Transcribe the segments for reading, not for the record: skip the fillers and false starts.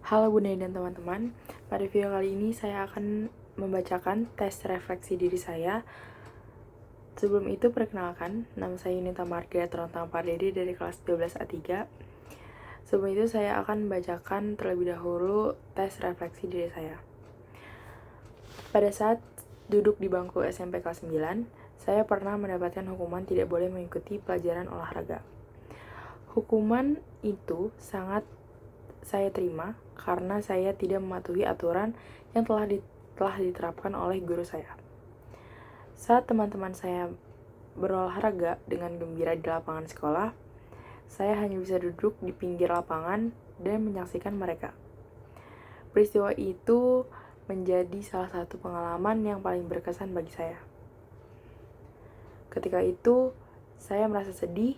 Halo Bunda dan teman-teman, pada video kali ini saya akan membacakan tes refleksi diri saya. Sebelum itu perkenalkan, nama saya Yunita Margaret Rontang Pardede dari kelas 12A3. Sebelum itu saya akan membacakan terlebih dahulu tes refleksi diri saya. Pada saat duduk di bangku SMP kelas 9, saya pernah mendapatkan hukuman tidak boleh mengikuti pelajaran olahraga. Hukuman itu sangat saya terima karena saya tidak mematuhi aturan yang telah diterapkan oleh guru saya. Saat teman-teman saya berolahraga dengan gembira di lapangan sekolah, saya hanya bisa duduk di pinggir lapangan dan menyaksikan mereka. Peristiwa itu menjadi salah satu pengalaman yang paling berkesan bagi saya. Ketika itu, saya merasa sedih,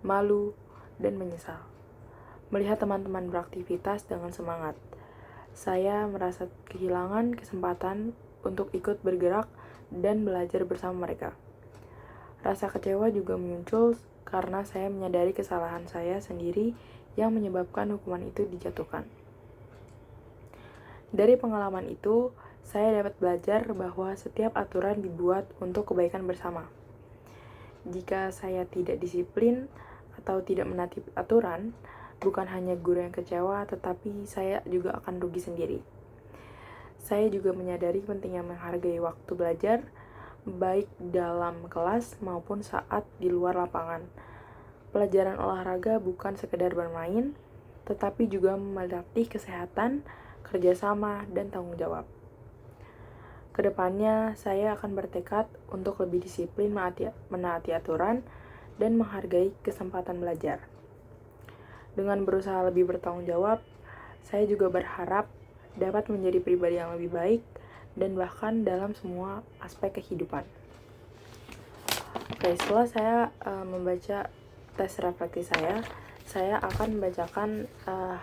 malu, dan menyesal. Melihat teman-teman beraktivitas dengan semangat, saya merasa kehilangan kesempatan untuk ikut bergerak dan belajar bersama mereka. Rasa kecewa juga muncul karena saya menyadari kesalahan saya sendiri yang menyebabkan hukuman itu dijatuhkan. Dari pengalaman itu, saya dapat belajar bahwa setiap aturan dibuat untuk kebaikan bersama. Jika saya tidak disiplin atau tidak menaati aturan, bukan hanya guru yang kecewa, tetapi saya juga akan rugi sendiri. Saya juga menyadari pentingnya menghargai waktu belajar, baik dalam kelas maupun saat di luar lapangan. Pelajaran olahraga bukan sekedar bermain, tetapi juga melatih kesehatan, kerjasama, dan tanggung jawab. Kedepannya, saya akan bertekad untuk lebih disiplin menaati aturan dan menghargai kesempatan belajar. Dengan berusaha lebih bertanggung jawab, saya juga berharap dapat menjadi pribadi yang lebih baik dan bahkan dalam semua aspek kehidupan. Oke, setelah saya membaca tes refleksi saya akan membacakan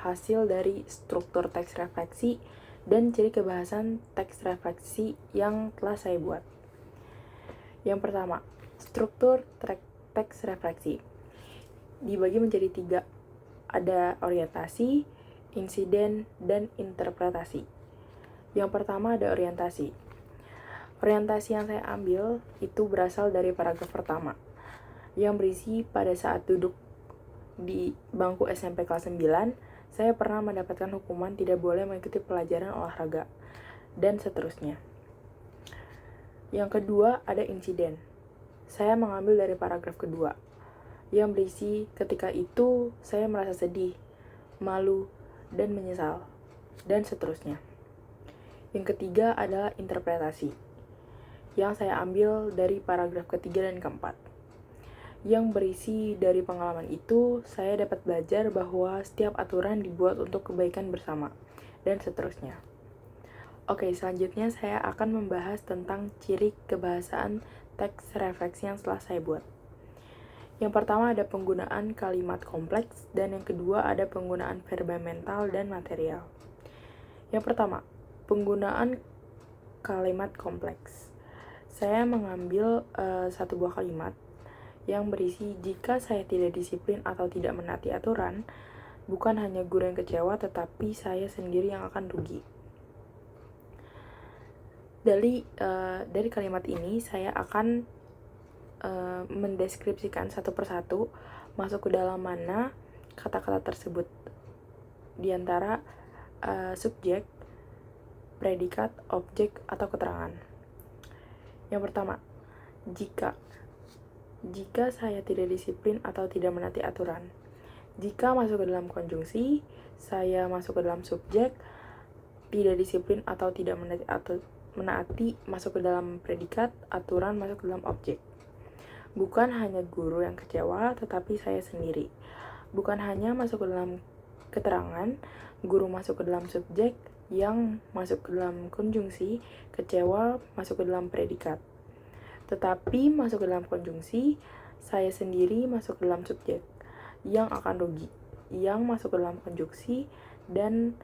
hasil dari struktur teks refleksi dan ciri kebahasan teks refleksi yang telah saya buat. Yang pertama, struktur teks refleksi dibagi menjadi 3. Ada orientasi, insiden, dan interpretasi. Yang pertama ada orientasi. Orientasi yang saya ambil itu berasal dari paragraf pertama, yang berisi pada saat duduk di bangku SMP kelas 9, saya pernah mendapatkan hukuman tidak boleh mengikuti pelajaran olahraga, dan seterusnya. Yang kedua ada insiden. Saya mengambil dari paragraf kedua, yang berisi ketika itu saya merasa sedih, malu, dan menyesal, dan seterusnya. Yang ketiga adalah interpretasi, yang saya ambil dari paragraf ketiga dan keempat, yang berisi dari pengalaman itu, saya dapat belajar bahwa setiap aturan dibuat untuk kebaikan bersama, dan seterusnya. Oke, selanjutnya saya akan membahas tentang ciri kebahasaan teks refleksi yang telah saya buat. Yang pertama ada penggunaan kalimat kompleks, dan yang kedua ada penggunaan verba mental dan material. Yang pertama, penggunaan kalimat kompleks. Saya mengambil satu buah kalimat yang berisi jika saya tidak disiplin atau tidak menaati aturan, bukan hanya guru yang kecewa, tetapi saya sendiri yang akan rugi. Dari kalimat ini, saya akan mendeskripsikan satu persatu masuk ke dalam mana kata-kata tersebut, di antara subjek, predikat, objek, atau keterangan. Yang pertama, jika saya tidak disiplin atau tidak menaati aturan. Jika masuk ke dalam konjungsi, saya masuk ke dalam subjek, tidak disiplin atau tidak menaati masuk ke dalam predikat, aturan masuk ke dalam objek. Bukan hanya guru yang kecewa, tetapi saya sendiri. Bukan hanya masuk ke dalam keterangan, guru masuk ke dalam subjek, yang masuk ke dalam konjungsi, kecewa masuk ke dalam predikat. Tetapi masuk ke dalam konjungsi, saya sendiri masuk ke dalam subjek, yang akan rugi, yang masuk ke dalam konjungsi, dan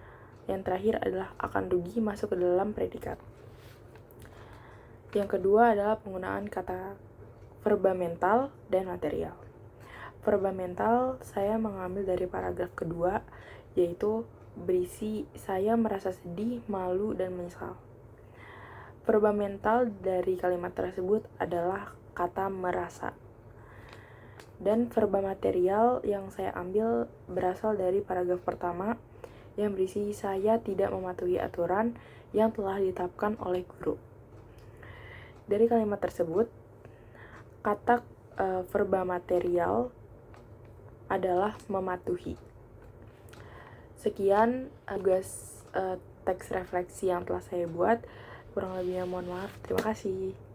yang terakhir adalah akan rugi masuk ke dalam predikat. Yang kedua adalah penggunaan kata verba mental dan material. Verba mental saya mengambil dari paragraf kedua, yaitu berisi saya merasa sedih, malu, dan menyesal. Verba mental dari kalimat tersebut adalah kata merasa. Dan verba material yang saya ambil berasal dari paragraf pertama yang berisi saya tidak mematuhi aturan yang telah ditetapkan oleh guru. Dari kalimat tersebut, kata verba material adalah mematuhi. Sekian tugas teks refleksi yang telah saya buat. Kurang lebihnya mohon maaf. Terima kasih.